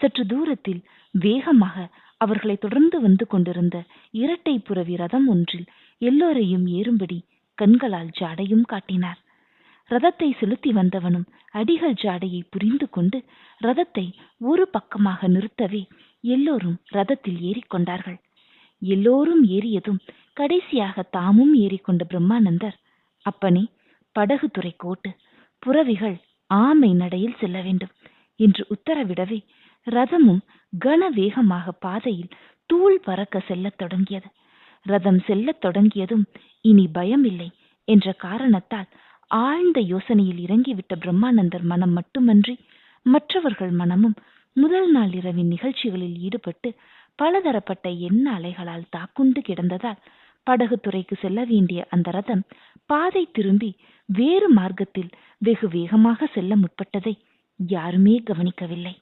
சற்று தூரத்தில் வேகமாக அவர்களை தொடர்ந்து வந்து கொண்டிருந்த இரட்டை புரவி ரதம் ஒன்றில் எல்லோரையும் ஏறும்படி கண்களால் ஜாடையும் காட்டினார். ரதத்தை செலுத்தி வந்தவனும் அடிகள் ஜாடையை புரிந்து கொண்டு ரதத்தை ஒரு பக்கமாக நிறுத்தவே எல்லோரும் ரதத்தில் ஏறிக்கொண்டார்கள். எல்லோரும் ஏறியதும் கடைசியாக தாமும் ஏறிக்கொண்ட பிரம்மானந்தர், அப்பனே, படகு துறை கோட்டு, புறவிகள் ஆமை நடையில் செல்ல வேண்டும் என்று உத்தரவிடவே ரதமும் கன வேகமாக பாதையில் தூள் பறக்க செல்லத் தொடங்கியது. ரதம் செல்லத் தொடங்கியதும் இனி பயமில்லை என்ற காரணத்தால் ஆழ்ந்த யோசனையில் இறங்கிவிட்ட பிரம்மானந்தர் மனம் மட்டுமன்றி மற்றவர்கள் மனமும் முதல் நாள் இரவின் நிகழ்ச்சிகளில் ஈடுபட்டு பலதரப்பட்ட எண்ண அலைகளால் தாக்குண்டு கிடந்ததால் படகு துறைக்கு செல்ல வேண்டிய அந்த ரதம் பாதை திரும்பி வேறு மார்க்கத்தில் வெகு வேகமாக செல்ல முற்பட்டதை யாருமே கவனிக்கவில்லை.